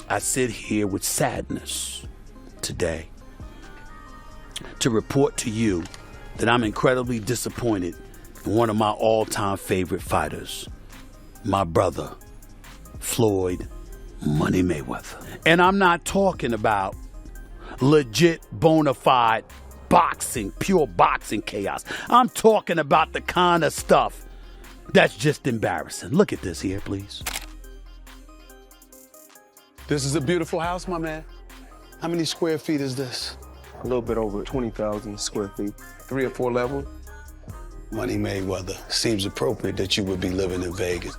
I sit here with sadness today to report to you that I'm incredibly disappointed in one of my all-time favorite fighters, my brother, Floyd Money Mayweather. And I'm not talking about legit, bona fide boxing, pure boxing chaos. I'm talking about the kind of stuff that's just embarrassing. Look at this here, please. This is a beautiful house, my man. How many square feet is this? A little bit over 20,000 square feet. 3 or 4 levels. Money Mayweather, seems appropriate that you would be living in Vegas.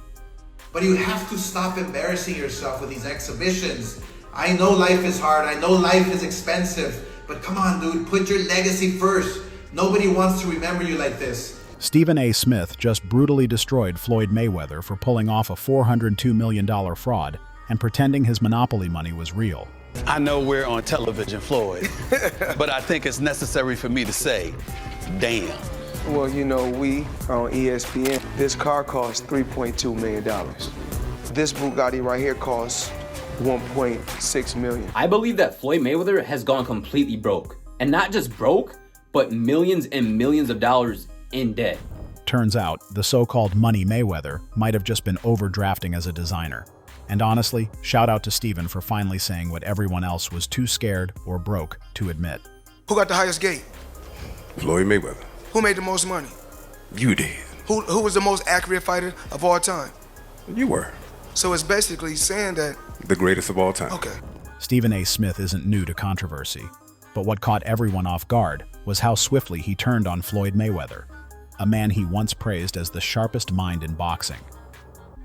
But you have to stop embarrassing yourself with these exhibitions. I know life is hard, I know life is expensive, but come on, dude, put your legacy first. Nobody wants to remember you like this. Stephen A. Smith just brutally destroyed Floyd Mayweather for pulling off a $402 million fraud and pretending his monopoly money was real. I know we're on television, Floyd, but I think it's necessary for me to say, damn. Well, you know, we are on ESPN. This car costs $3.2 million. This Bugatti right here costs $1.6 million. I believe that Floyd Mayweather has gone completely broke. And not just broke, but millions and millions of dollars in debt. Turns out, the so-called Money Mayweather might have just been overdrafting as a designer. And honestly, shout out to Stephen for finally saying what everyone else was too scared or broke to admit. Who got the highest gate? Floyd Mayweather. Who made the most money? You did. Who was the most accurate fighter of all time? You were. So it's basically saying that... The greatest of all time. Okay. Stephen A. Smith isn't new to controversy, but what caught everyone off guard was how swiftly he turned on Floyd Mayweather, a man he once praised as the sharpest mind in boxing.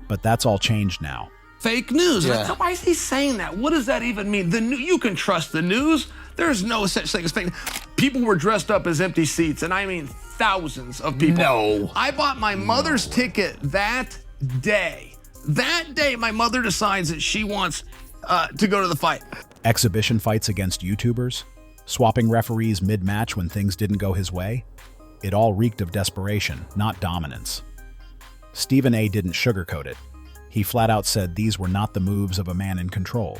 But that's all changed now. Fake news. Yeah. Why is he saying that? What does that even mean? You can trust the news. There's no such thing as fake. People were dressed up as empty seats, and I mean thousands of people. No. I bought my mother's ticket that day. That day, my mother decides that she wants to go to the fight. Exhibition fights against YouTubers? Swapping referees mid-match when things didn't go his way? It all reeked of desperation, not dominance. Stephen A. didn't sugarcoat it. He flat out said these were not the moves of a man in control.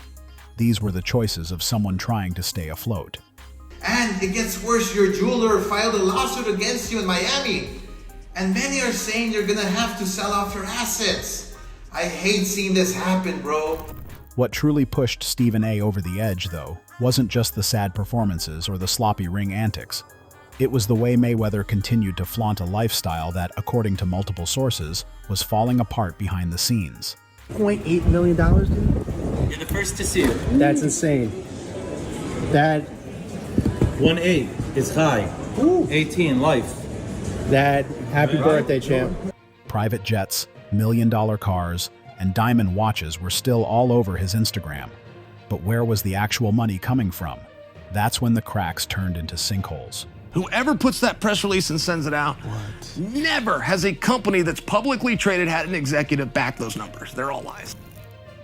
These were the choices of someone trying to stay afloat. And it gets worse, your jeweler filed a lawsuit against you in Miami. And many are saying you're gonna have to sell off your assets. I hate seeing this happen, bro. What truly pushed Stephen A. over the edge, though, wasn't just the sad performances or the sloppy ring antics. It was the way Mayweather continued to flaunt a lifestyle that, according to multiple sources, was falling apart behind the scenes. $0.8 million, dude? You're the first to see it. That's insane. That 1.8 is high. 18 life. That happy birthday, champ. Private jets, million-dollar cars, and diamond watches were still all over his Instagram. But where was the actual money coming from? That's when the cracks turned into sinkholes. Whoever puts that press release and sends it out, never has a company that's publicly traded had an executive back those numbers. They're all lies.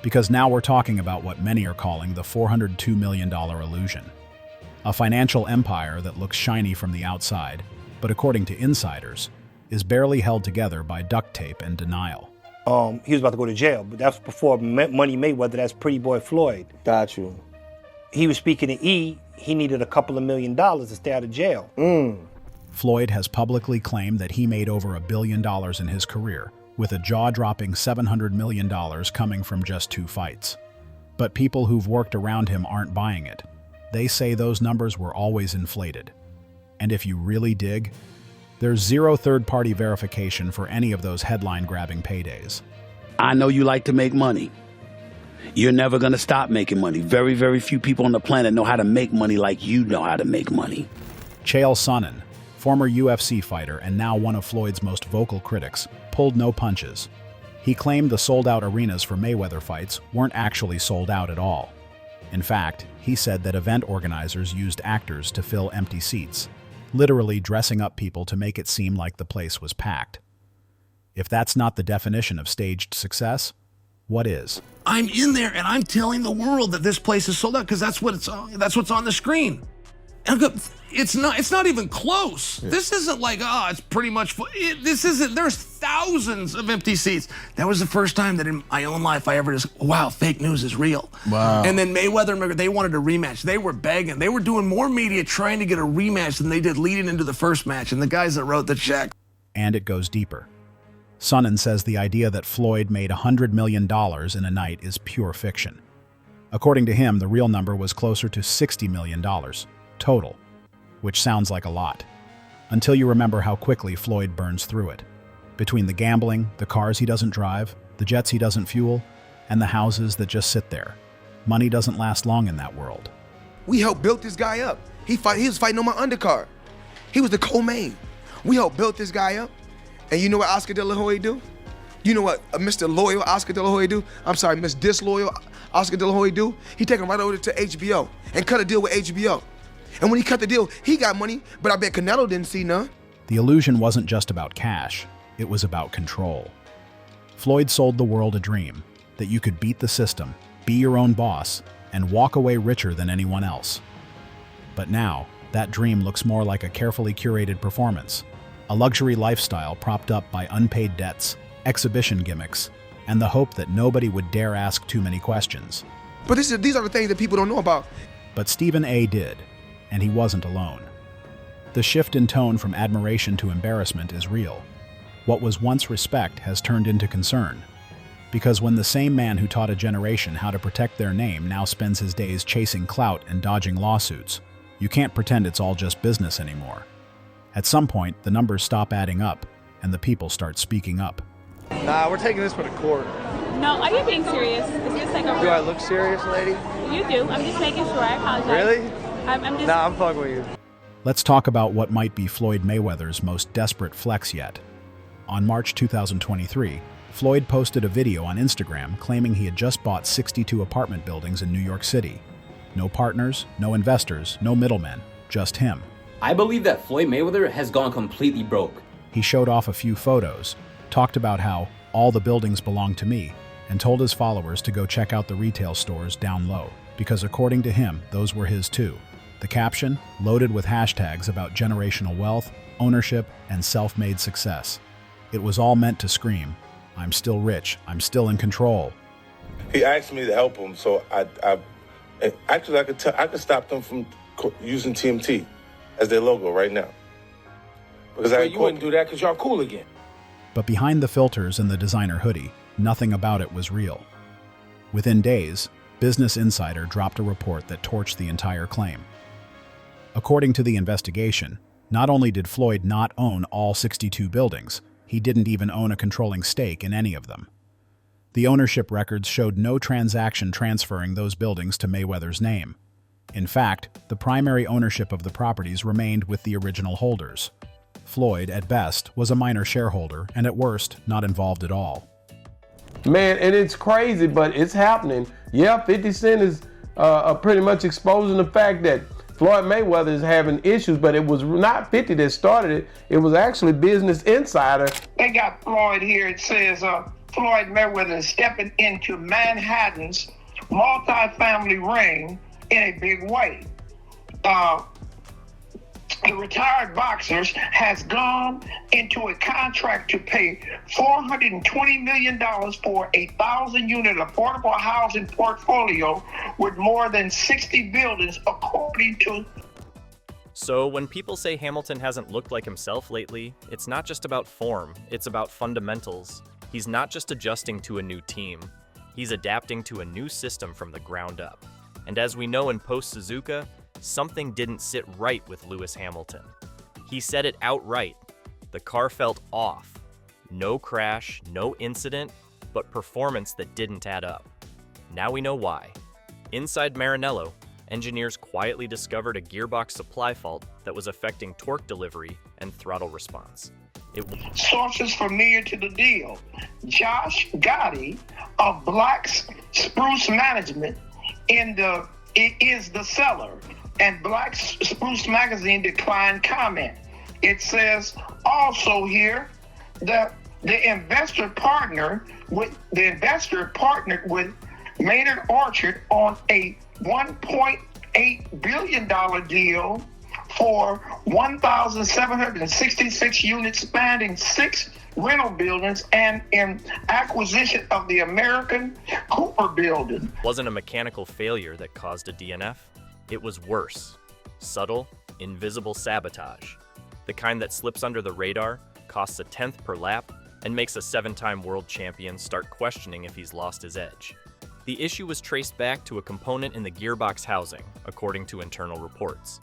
Because now we're talking about what many are calling the $402 million illusion. A financial empire that looks shiny from the outside, but according to insiders, is barely held together by duct tape and denial. He was about to go to jail, but that's before Money Mayweather, that's Pretty Boy Floyd. Got you. He was speaking to E, he needed a couple of $1 million to stay out of jail. Floyd has publicly claimed that he made over $1 billion in his career, with a jaw-dropping $700 million coming from just 2 fights. But people who've worked around him aren't buying it. They say those numbers were always inflated. And if you really dig, there's zero third-party verification for any of those headline-grabbing paydays. I know you like to make money. You're never going to stop making money. Very, very few people on the planet know how to make money like you know how to make money. Chael Sonnen, former UFC fighter and now one of Floyd's most vocal critics, pulled no punches. He claimed the sold-out arenas for Mayweather fights weren't actually sold out at all. In fact, he said that event organizers used actors to fill empty seats, literally dressing up people to make it seem like the place was packed. If that's not the definition of staged success, what is? I'm in there and I'm telling the world that this place is sold out because that's what's on the screen. It's not even close. Yeah. This isn't like, it's pretty much full. This isn't, there's thousands of empty seats. That was the first time that in my own life I ever just, wow, fake news is real. Wow. And then Mayweather, they wanted a rematch. They were begging. They were doing more media trying to get a rematch than they did leading into the first match. And the guys that wrote the check. And it goes deeper. Sonnen says the idea that Floyd made $100 million in a night is pure fiction. According to him, the real number was closer to $60 million, total, which sounds like a lot, until you remember how quickly Floyd burns through it. Between the gambling, the cars he doesn't drive, the jets he doesn't fuel, and the houses that just sit there. Money doesn't last long in that world. We helped build this guy up. He was fighting on my undercard. He was the co-main. We helped build this guy up. And you know what Oscar De La Hoya do? You know what Mr. Loyal Oscar De La Hoya do? I'm sorry, Miss Disloyal Oscar De La Hoya do? He take him right over to HBO and cut a deal with HBO. And when he cut the deal, he got money, but I bet Canelo didn't see none. The illusion wasn't just about cash, it was about control. Floyd sold the world a dream, that you could beat the system, be your own boss, and walk away richer than anyone else. But now, that dream looks more like a carefully curated performance, a luxury lifestyle propped up by unpaid debts, exhibition gimmicks, and the hope that nobody would dare ask too many questions. But these are the things that people don't know about. But Stephen A. did, and he wasn't alone. The shift in tone from admiration to embarrassment is real. What was once respect has turned into concern. Because when the same man who taught a generation how to protect their name now spends his days chasing clout and dodging lawsuits, you can't pretend it's all just business anymore. At some point, the numbers stop adding up, and the people start speaking up. Nah, we're taking this for the court. No, are you being serious? Is this like a... Do I look serious, lady? You do. I'm just making sure. I apologize. Really? I'm just... Nah, I'm fucking with you. Let's talk about what might be Floyd Mayweather's most desperate flex yet. On March 2023, Floyd posted a video on Instagram claiming he had just bought 62 apartment buildings in New York City. No partners, no investors, no middlemen, just him. I believe that Floyd Mayweather has gone completely broke. He showed off a few photos, talked about how all the buildings belong to me, and told his followers to go check out the retail stores down low, because according to him, those were his too. The caption, loaded with hashtags about generational wealth, ownership, and self-made success. It was all meant to scream, I'm still rich, I'm still in control. He asked me to help him, so I could stop them from using TMT as their logo right now. Because you wouldn't do that because y'all cool again. But behind the filters and the designer hoodie, nothing about it was real. Within days, Business Insider dropped a report that torched the entire claim. According to the investigation, not only did Floyd not own all 62 buildings, he didn't even own a controlling stake in any of them. The ownership records showed no transaction transferring those buildings to Mayweather's name. In fact, the primary ownership of the properties remained with the original holders. Floyd, at best, was a minor shareholder and at worst, not involved at all. Man, and it's crazy, but it's happening. Yeah, 50 Cent is pretty much exposing the fact that Floyd Mayweather is having issues, but it was not 50 that started it. It was actually Business Insider. They got Floyd here. It says Floyd Mayweather is stepping into Manhattan's multi-family ring in a big way. The retired boxer has gone into a contract to pay $420 million for a 1,000-unit affordable housing portfolio with more than 60 buildings, according to... So when people say Hamilton hasn't looked like himself lately, it's not just about form, it's about fundamentals. He's not just adjusting to a new team, he's adapting to a new system from the ground up. And as we know in post-Suzuka, something didn't sit right with Lewis Hamilton. He said it outright. The car felt off. No crash, no incident, but performance that didn't add up. Now we know why. Inside Maranello, engineers quietly discovered a gearbox supply fault that was affecting torque delivery and throttle response. Sources familiar to the deal. Josh Gotti of Black Spruce Management is the seller, and Black Spruce Magazine declined comment. It says also here that the investor partnered with Maynard Orchard on a $1.5 $8 billion deal for 1,766 units spanning 6 rental buildings and in acquisition of the American Cooper building. It wasn't a mechanical failure that caused a DNF. It was worse. Subtle, invisible sabotage. The kind that slips under the radar, costs a 10th per lap, and makes a 7-time world champion start questioning if he's lost his edge. The issue was traced back to a component in the gearbox housing, according to internal reports.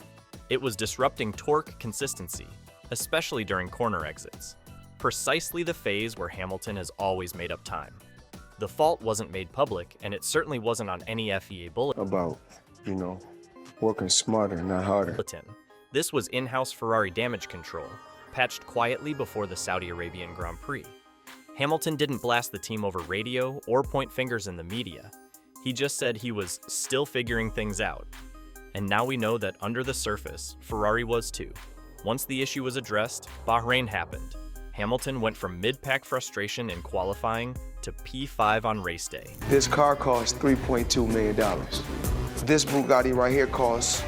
It was disrupting torque consistency, especially during corner exits. Precisely the phase where Hamilton has always made up time. The fault wasn't made public, and it certainly wasn't on any FEA bulletin. About, working smarter, not harder. This was in-house Ferrari damage control, patched quietly before the Saudi Arabian Grand Prix. Hamilton didn't blast the team over radio or point fingers in the media. He just said he was still figuring things out. And now we know that under the surface, Ferrari was too. Once the issue was addressed, Bahrain happened. Hamilton went from mid-pack frustration in qualifying to P5 on race day. This car costs $3.2 million. This Bugatti right here costs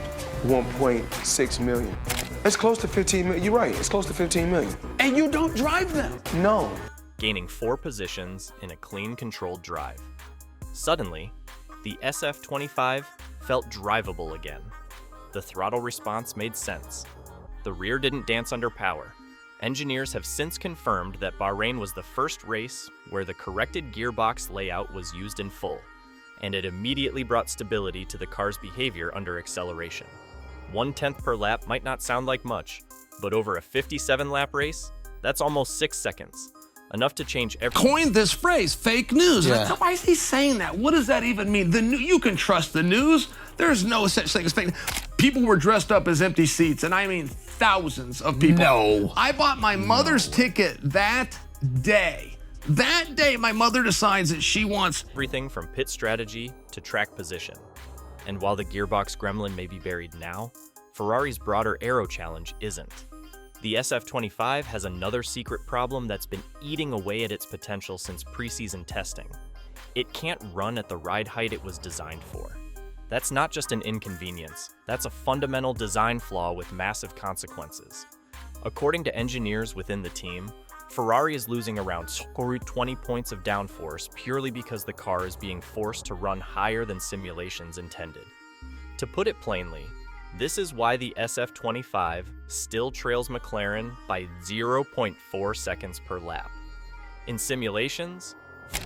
$1.6 million. It's close to 15 million. You're right, it's close to 15 million. And you don't drive them? No. Gaining 4 positions in a clean, controlled drive. Suddenly, the SF25 felt drivable again. The throttle response made sense. The rear didn't dance under power. Engineers have since confirmed that Bahrain was the first race where the corrected gearbox layout was used in full, and it immediately brought stability to the car's behavior under acceleration. 1/10 per lap might not sound like much, but over a 57-lap race, that's almost 6 seconds. Enough to change everything. Coined this phrase, fake news. Yeah. Why is he saying that? What does that even mean? You can trust the news. There's no such thing as fake. People were dressed up as empty seats, and I mean thousands of people. No. I bought my mother's ticket that day. That day, my mother decides that she wants everything from pit strategy to track position. And while the gearbox gremlin may be buried now, Ferrari's broader aero challenge isn't. The SF25 has another secret problem that's been eating away at its potential since preseason testing. It can't run at the ride height it was designed for. That's not just an inconvenience, that's a fundamental design flaw with massive consequences. According to engineers within the team, Ferrari is losing around 20 points of downforce purely because the car is being forced to run higher than simulations intended. To put it plainly, this is why the SF25 still trails McLaren by 0.4 seconds per lap. In simulations,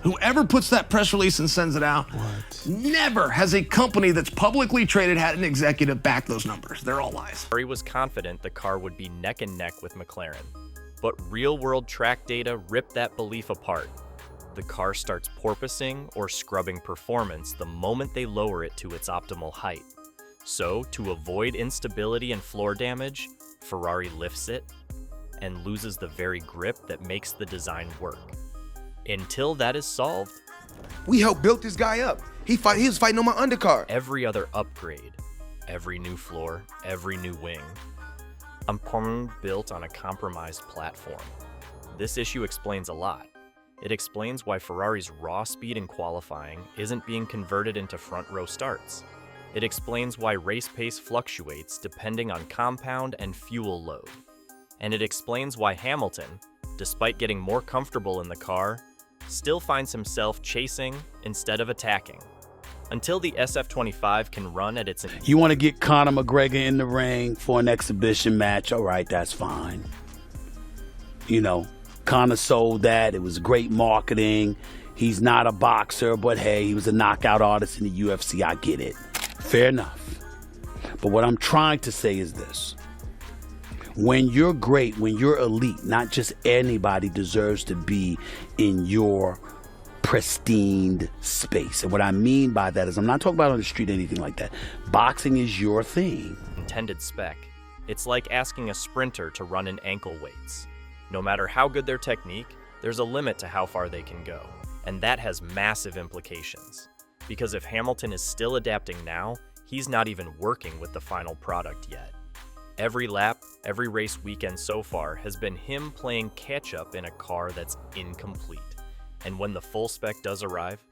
whoever puts that press release and sends it out, never has a company that's publicly traded had an executive back those numbers. They're all lies. Ferrari was confident the car would be neck and neck with McLaren. But real-world track data ripped that belief apart. The car starts porpoising or scrubbing performance the moment they lower it to its optimal height. So, to avoid instability and floor damage, Ferrari lifts it and loses the very grip that makes the design work. Until that is solved, we helped build this guy up. He was fighting on my undercar. Every other upgrade, every new floor, every new wing, built on a compromised platform. This issue explains a lot. It explains why Ferrari's raw speed in qualifying isn't being converted into front row starts. It explains why race pace fluctuates depending on compound and fuel load. And it explains why Hamilton, despite getting more comfortable in the car, still finds himself chasing instead of attacking. Until the SF25 can run at its... You want to get Conor McGregor in the ring for an exhibition match? All right, that's fine. Conor sold that. It was great marketing. He's not a boxer, but hey, he was a knockout artist in the UFC. I get it. Fair enough. But what I'm trying to say is this. When you're great, when you're elite, not just anybody deserves to be in your pristine space. And what I mean by that is I'm not talking about on the street or anything like that. Boxing is your thing. Intended spec. It's like asking a sprinter to run in ankle weights. No matter how good their technique, there's a limit to how far they can go. And that has massive implications. Because if Hamilton is still adapting now, he's not even working with the final product yet. Every lap, every race weekend so far has been him playing catch-up in a car that's incomplete. And when the full spec does arrive,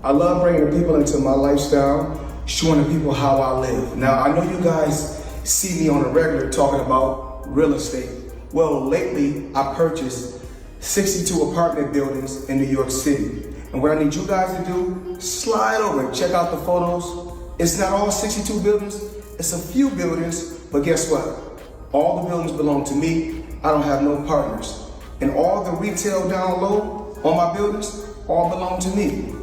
I love bringing the people into my lifestyle, showing the people how I live. Now, I know you guys see me on a regular talking about real estate. Well, lately, I purchased 62 apartment buildings in New York City. And what I need you guys to do, slide over and check out the photos. It's not all 62 buildings, it's a few buildings, but guess what? All the buildings belong to me. I don't have no partners. And all the retail down low on my buildings all belong to me.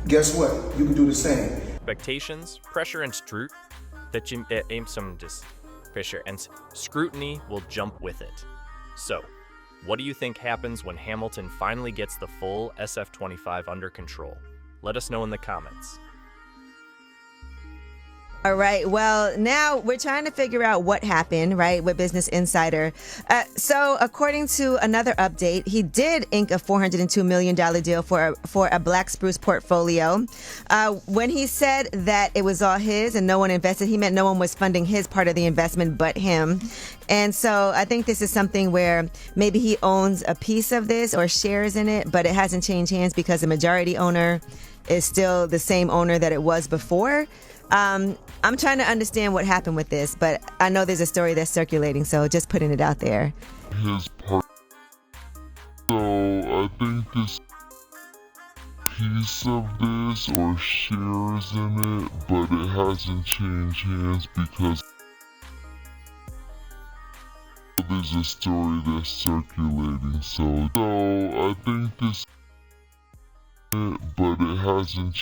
Guess what? You can do the same. Expectations, pressure, and scrutiny will jump with it. So, what do you think happens when Hamilton finally gets the full SF25 under control? Let us know in the comments. All right. Well, now we're trying to figure out what happened, right, with Business Insider. So according to another update, he did ink a $402 million deal for a Black Spruce portfolio. When he said that it was all his and no one invested, he meant no one was funding his part of the investment but him. And so I think this is something where maybe he owns a piece of this or shares in it, but it hasn't changed hands because the majority owner is still the same owner that it was before. I'm trying to understand what happened with this, but I know there's a story that's circulating, so just putting it out there. His part. So I think this piece of this or shares in it, but it hasn't changed hands because there's a story that's circulating. So I think this, but it hasn't.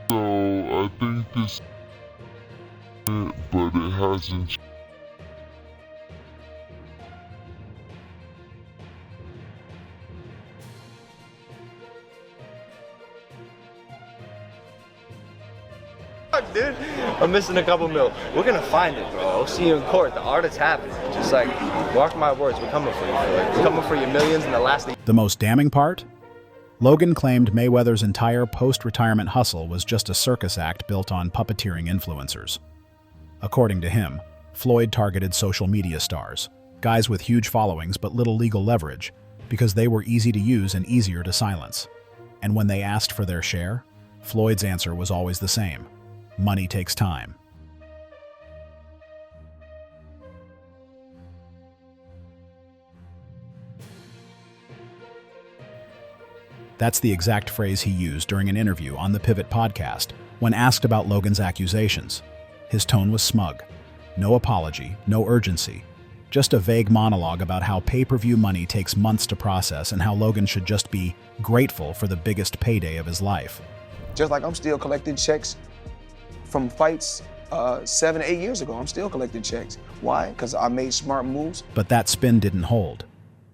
So I think this, but it hasn't. Dude, I'm missing a couple mil. We're gonna find it, bro. I'll see you in court. The art is happening. Just like, mark my words, we're coming for you, Floyd. We're coming for your millions and the last thing. The most damning part? Logan claimed Mayweather's entire post-retirement hustle was just a circus act built on puppeteering influencers. According to him, Floyd targeted social media stars, guys with huge followings but little legal leverage, because they were easy to use and easier to silence. And when they asked for their share, Floyd's answer was always the same: money takes time. That's the exact phrase he used during an interview on the Pivot podcast when asked about Logan's accusations. His tone was smug. No apology, no urgency. Just a vague monologue about how pay-per-view money takes months to process and how Logan should just be grateful for the biggest payday of his life. Just like I'm still collecting checks from fights 7 or 8 years ago. I'm still collecting checks. Why? Because I made smart moves. But that spin didn't hold,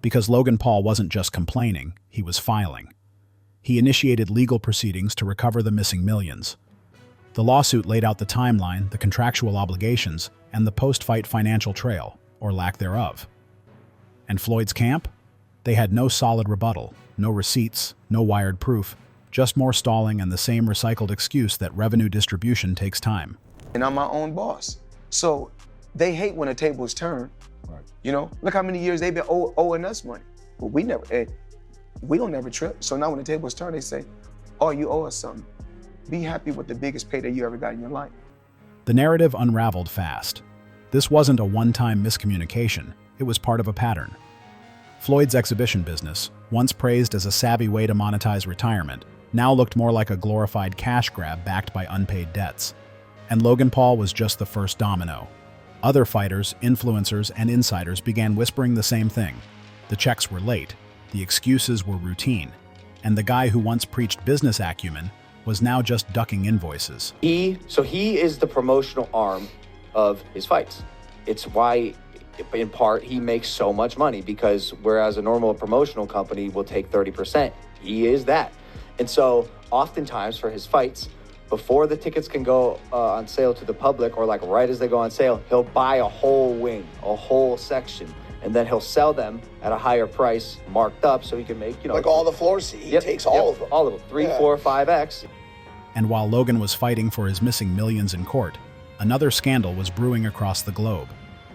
because Logan Paul wasn't just complaining, he was filing. He initiated legal proceedings to recover the missing millions. The lawsuit laid out the timeline, the contractual obligations, and the post-fight financial trail, or lack thereof. And Floyd's camp? They had no solid rebuttal, no receipts, no wired proof, just more stalling and the same recycled excuse that revenue distribution takes time. And I'm my own boss. So they hate when the tables turn. Right. You know, look how many years they've been owing us money. But we don't never trip. So now when the tables turn, they say, oh, you owe us something. Be happy with the biggest payday you ever got in your life. The narrative unraveled fast. This wasn't a one-time miscommunication. It was part of a pattern. Floyd's exhibition business, once praised as a savvy way to monetize retirement, now looked more like a glorified cash grab backed by unpaid debts. And Logan Paul was just the first domino. Other fighters, influencers, and insiders began whispering the same thing. The checks were late, the excuses were routine, and the guy who once preached business acumen was now just ducking invoices. So he is the promotional arm of his fights. It's why, in part, he makes so much money, because whereas a normal promotional company will take 30%, he is that. And so oftentimes for his fights, before the tickets can go on sale to the public, or like right as they go on sale, he'll buy a whole wing, a whole section, and then he'll sell them at a higher price, marked up, so he can make, like all the floor seats. He takes all of them. All of them, 3, 4, 5x. And while Logan was fighting for his missing millions in court, another scandal was brewing across the globe.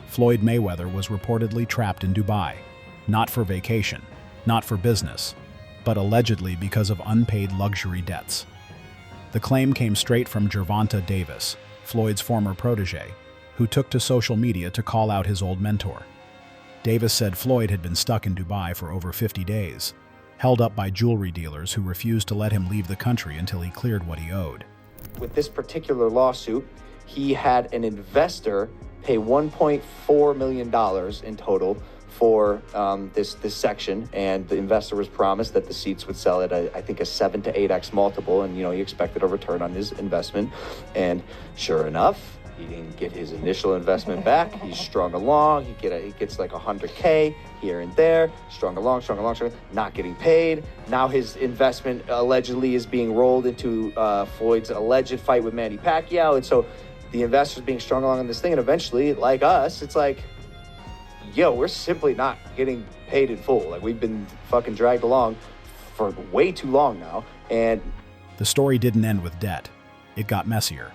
Floyd Mayweather was reportedly trapped in Dubai. Not for vacation, not for business, but allegedly because of unpaid luxury debts. The claim came straight from Gervonta Davis, Floyd's former protege, who took to social media to call out his old mentor. Davis said Floyd had been stuck in Dubai for over 50 days, held up by jewelry dealers who refused to let him leave the country until he cleared what he owed. With this particular lawsuit, he had an investor pay $1.4 million in total for this section, and the investor was promised that the seats would sell at I think a 7 to 8x multiple, and he expected a return on his investment. And sure enough, he didn't get his initial investment back. He's strung along. He gets like 100K here and there, strung along, not getting paid. Now his investment allegedly is being rolled into Floyd's alleged fight with Manny Pacquiao, and so the investor's being strung along on this thing, and eventually, like us, it's like, yo, we're simply not getting paid in full. Like, we've been fucking dragged along for way too long now, and... The story didn't end with debt. It got messier.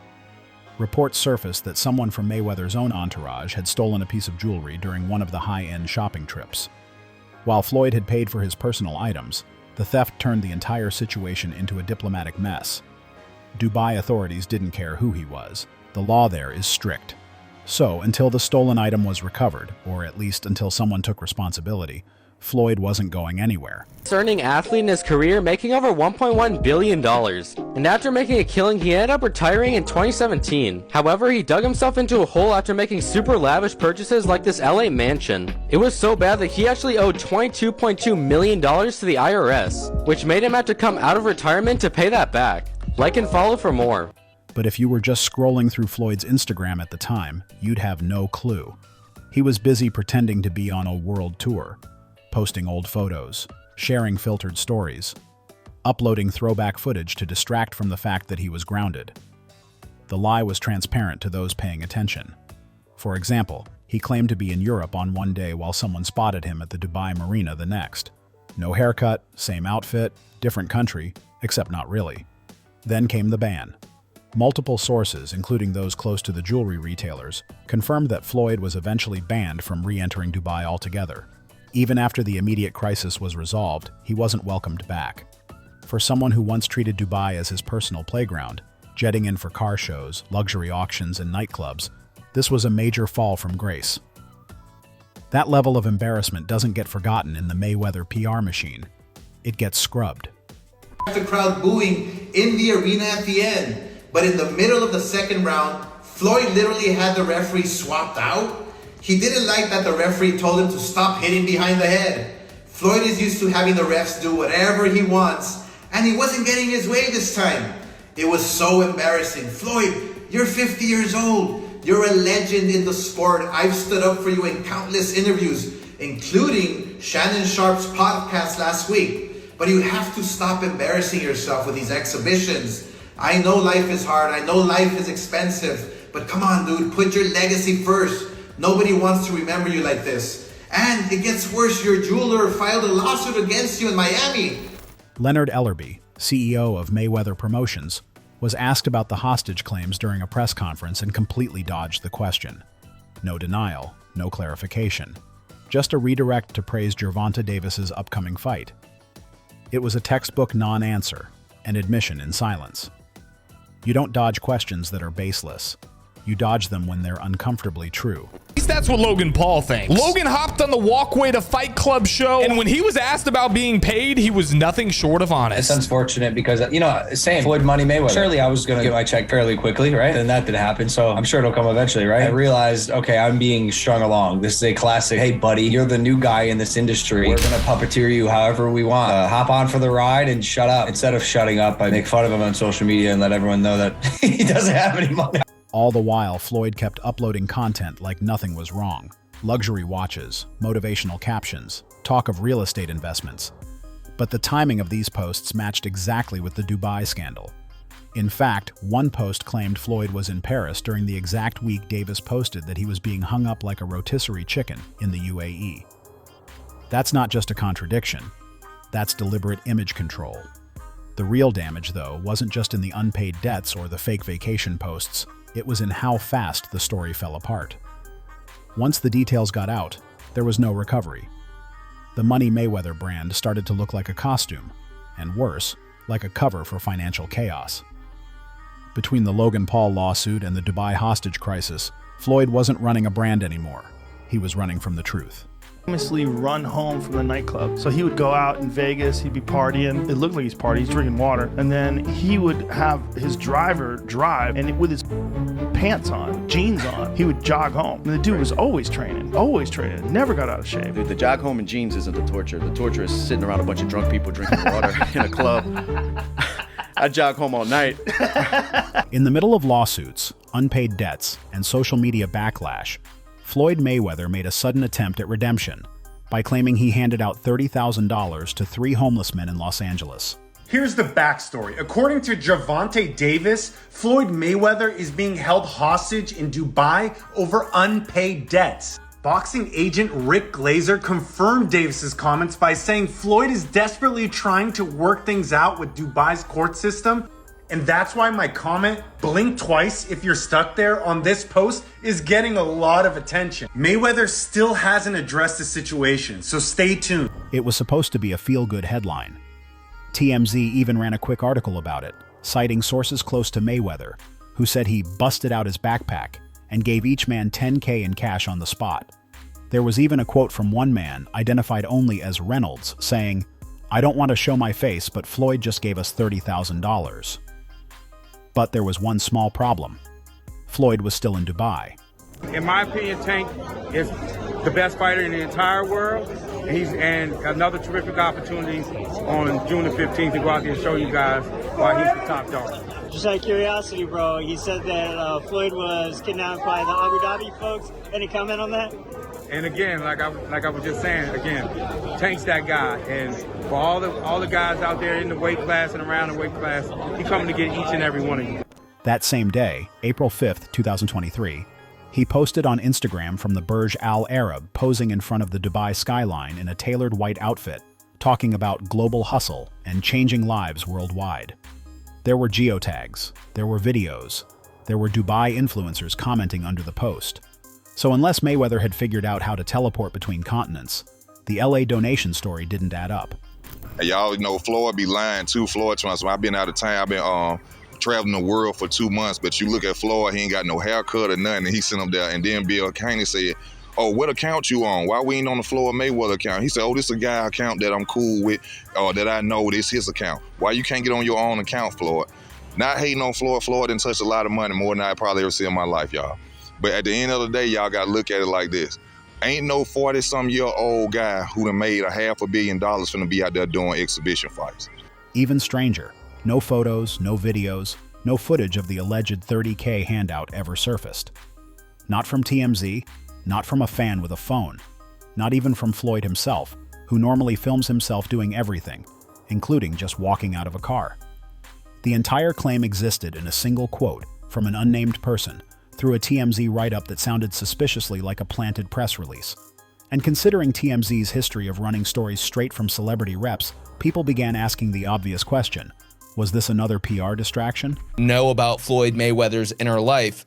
Reports surfaced that someone from Mayweather's own entourage had stolen a piece of jewelry during one of the high-end shopping trips. While Floyd had paid for his personal items, the theft turned the entire situation into a diplomatic mess. Dubai authorities didn't care who he was. The law there is strict. So, until the stolen item was recovered, or at least until someone took responsibility, Floyd wasn't going anywhere. Earning athlete in his career, making over $1.1 billion. And after making a killing, he ended up retiring in 2017. However, he dug himself into a hole after making super lavish purchases like this LA mansion. It was so bad that he actually owed $22.2 million to the IRS, which made him have to come out of retirement to pay that back. Like and follow for more. But if you were just scrolling through Floyd's Instagram at the time, you'd have no clue. He was busy pretending to be on a world tour, posting old photos, sharing filtered stories, uploading throwback footage to distract from the fact that he was grounded. The lie was transparent to those paying attention. For example, he claimed to be in Europe on one day while someone spotted him at the Dubai marina the next. No haircut, same outfit, different country, except not really. Then came the ban. Multiple sources, including those close to the jewelry retailers, confirmed that Floyd was eventually banned from re-entering Dubai altogether. Even after the immediate crisis was resolved, he wasn't welcomed back. For someone who once treated Dubai as his personal playground, jetting in for car shows, luxury auctions, and nightclubs, this was a major fall from grace. That level of embarrassment doesn't get forgotten in the Mayweather PR machine. It gets scrubbed. The crowd booing in the arena at the end. But in the middle of the second round, Floyd literally had the referee swapped out. He didn't like that the referee told him to stop hitting behind the head. Floyd is used to having the refs do whatever he wants, and he wasn't getting his way this time. It was so embarrassing. Floyd, you're 50 years old. You're a legend in the sport. I've stood up for you in countless interviews, including Shannon Sharp's podcast last week. But you have to stop embarrassing yourself with these exhibitions. I know life is hard. I know life is expensive. But come on, dude, put your legacy first. Nobody wants to remember you like this. And it gets worse. Your jeweler filed a lawsuit against you in Miami. Leonard Ellerby, CEO of Mayweather Promotions, was asked about the hostage claims during a press conference and completely dodged the question. No denial, no clarification. Just a redirect to praise Gervonta Davis's upcoming fight. It was a textbook non-answer, an admission in silence. You don't dodge questions that are baseless. You dodge them when they're uncomfortably true. At least that's what Logan Paul thinks. Logan hopped on the Walkway to Fight Club show, and when he was asked about being paid, he was nothing short of honest. It's unfortunate because, same Floyd Money Mayweather. Surely I was going to get my check fairly quickly, right? And that didn't happen, so I'm sure it'll come eventually, right? I realized, okay, I'm being strung along. This is a classic, hey, buddy, you're the new guy in this industry. We're going to puppeteer you however we want. Hop on for the ride and shut up. Instead of shutting up, I make fun of him on social media and let everyone know that he doesn't have any money. All the while, Floyd kept uploading content like nothing was wrong. Luxury watches, motivational captions, talk of real estate investments. But the timing of these posts matched exactly with the Dubai scandal. In fact, one post claimed Floyd was in Paris during the exact week Davis posted that he was being hung up like a rotisserie chicken in the UAE. That's not just a contradiction. That's deliberate image control. The real damage, though, wasn't just in the unpaid debts or the fake vacation posts. It was in how fast the story fell apart. Once the details got out, there was no recovery. The Money Mayweather brand started to look like a costume, and worse, like a cover for financial chaos. Between the Logan Paul lawsuit and the Dubai hostage crisis, Floyd wasn't running a brand anymore. He was running from the truth. Famously run home from the nightclub. So he would go out in Vegas, he'd be partying. It looked like he's partying, he's drinking water. And then he would have his driver drive, and with his pants on, jeans on, he would jog home. And the dude was always training, never got out of shape. Dude, the jog home in jeans isn't the torture. The torture is sitting around a bunch of drunk people drinking water in a club. I jog home all night. In the middle of lawsuits, unpaid debts, and social media backlash, Floyd Mayweather made a sudden attempt at redemption by claiming he handed out $30,000 to 3 homeless men in Los Angeles. Here's the backstory. According to Gervonta Davis, Floyd Mayweather is being held hostage in Dubai over unpaid debts. Boxing agent Rick Glazer confirmed Davis's comments by saying Floyd is desperately trying to work things out with Dubai's court system. And that's why my comment, blink twice if you're stuck there, on this post is getting a lot of attention. Mayweather still hasn't addressed the situation, so stay tuned. It was supposed to be a feel-good headline. TMZ even ran a quick article about it, citing sources close to Mayweather, who said he busted out his backpack and gave each man $10K in cash on the spot. There was even a quote from one man, identified only as Reynolds, saying, "I don't want to show my face, but Floyd just gave us $30,000. But there was one small problem. Floyd was still in Dubai. In my opinion, Tank is the best fighter in the entire world. And another terrific opportunity on June the 15th to go out there and show you guys why he's the top dog. Just out of curiosity, bro, he said that Floyd was kidnapped by the Abu Dhabi folks. Any comment on that? And again, like I was just saying, again, Tank's that guy. And for all the guys out there in the weight class and around the weight class, he's coming to get each and every one of you. That same day, April 5th, 2023, he posted on Instagram from the Burj Al Arab posing in front of the Dubai skyline in a tailored white outfit, talking about global hustle and changing lives worldwide. There were geotags, there were videos, there were Dubai influencers commenting under the post. So unless Mayweather had figured out how to teleport between continents, the LA donation story didn't add up. Y'all know Floyd be lying too. Floyd trying to, I've been out of town. I've been traveling the world for 2 months, but you look at Floyd, he ain't got no haircut or nothing, and he sent him there. And then Bill Caney said, "Oh, what account you on? Why we ain't on the Floyd Mayweather account?" He said, "Oh, this is a guy account that I'm cool with, or that I know this his account. Why you can't get on your own account, Floyd?" Not hating on Floyd. Floyd didn't touch a lot of money, more than I probably ever see in my life, y'all. But at the end of the day, y'all got to look at it like this. Ain't no 40-some-year-old guy who done made $500 million finna be out there doing exhibition fights. Even stranger, no photos, no videos, no footage of the alleged $30K handout ever surfaced. Not from TMZ, not from a fan with a phone, not even from Floyd himself, who normally films himself doing everything, including just walking out of a car. The entire claim existed in a single quote from an unnamed person through a TMZ write-up that sounded suspiciously like a planted press release. And considering TMZ's history of running stories straight from celebrity reps, people began asking the obvious question: was this another PR distraction? Know about Floyd Mayweather's inner life.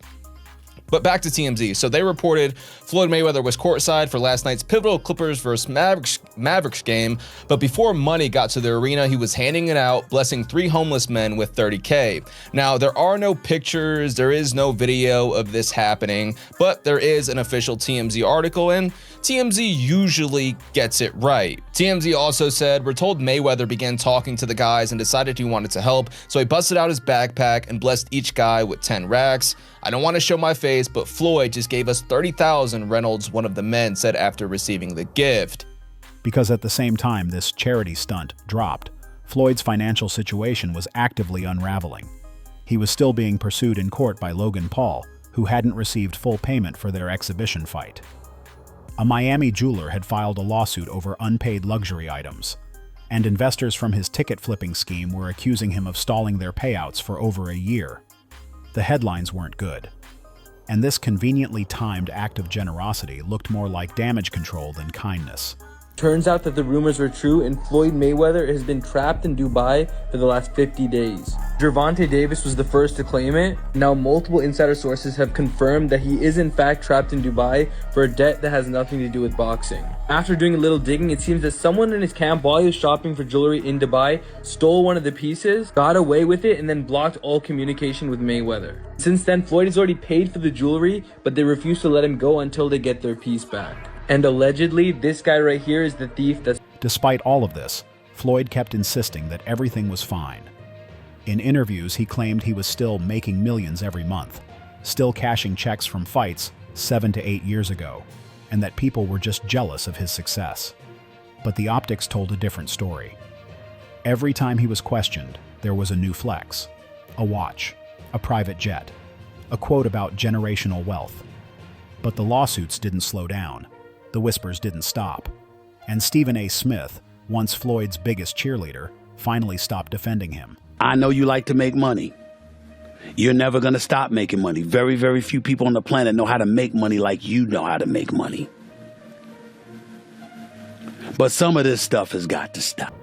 But back to TMZ. So they reported Floyd Mayweather was courtside for last night's pivotal Clippers versus Mavericks game, but before money got to the arena, he was handing it out, blessing 3 homeless men with $30K. Now, there are no pictures, there is no video of this happening, but there is an official TMZ article, and TMZ usually gets it right. TMZ also said, "We're told Mayweather began talking to the guys and decided he wanted to help, so he busted out his backpack and blessed each guy with 10 racks. I don't want to show my face, but Floyd just gave us $30,000, Reynolds, one of the men, said after receiving the gift." Because at the same time this charity stunt dropped, Floyd's financial situation was actively unraveling. He was still being pursued in court by Logan Paul, who hadn't received full payment for their exhibition fight. A Miami jeweler had filed a lawsuit over unpaid luxury items, and investors from his ticket-flipping scheme were accusing him of stalling their payouts for over a year. The headlines weren't good, and this conveniently timed act of generosity looked more like damage control than kindness. Turns out that the rumors were true, and Floyd Mayweather has been trapped in Dubai for the last 50 days. Gervonta Davis was the first to claim it. Now multiple insider sources have confirmed that he is in fact trapped in Dubai for a debt that has nothing to do with boxing. After doing a little digging, it seems that someone in his camp while he was shopping for jewelry in Dubai stole one of the pieces, got away with it, and then blocked all communication with Mayweather. Since then, Floyd has already paid for the jewelry, but they refuse to let him go until they get their piece back. And allegedly, this guy right here is the thief that's... Despite all of this, Floyd kept insisting that everything was fine. In interviews, he claimed he was still making millions every month, still cashing checks from fights 7 to 8 years ago, and that people were just jealous of his success. But the optics told a different story. Every time he was questioned, there was a new flex, a watch, a private jet, a quote about generational wealth. But the lawsuits didn't slow down, the whispers didn't stop, and Stephen A. Smith, once Floyd's biggest cheerleader, finally stopped defending him. I know you like to make money. You're never going to stop making money. Very, very few people on the planet know how to make money like you know how to make money. But some of this stuff has got to stop.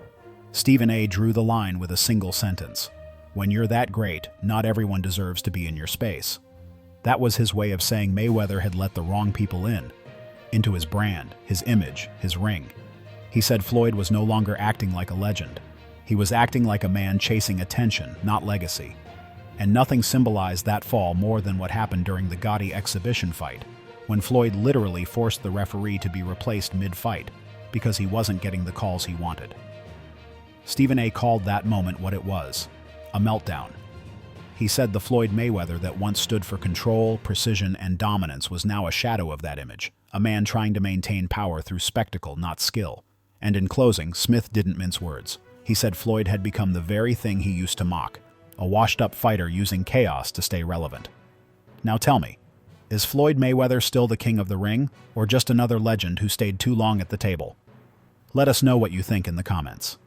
Stephen A. drew the line with a single sentence. When you're that great, not everyone deserves to be in your space. That was his way of saying Mayweather had let the wrong people in, into his brand, his image, his ring. He said Floyd was no longer acting like a legend. He was acting like a man chasing attention, not legacy. And nothing symbolized that fall more than what happened during the Gotti exhibition fight, when Floyd literally forced the referee to be replaced mid-fight because he wasn't getting the calls he wanted. Stephen A. called that moment what it was, a meltdown. He said the Floyd Mayweather that once stood for control, precision, and dominance was now a shadow of that image, a man trying to maintain power through spectacle, not skill. And in closing, Smith didn't mince words. He said Floyd had become the very thing he used to mock, a washed-up fighter using chaos to stay relevant. Now tell me, is Floyd Mayweather still the king of the ring, or just another legend who stayed too long at the table? Let us know what you think in the comments.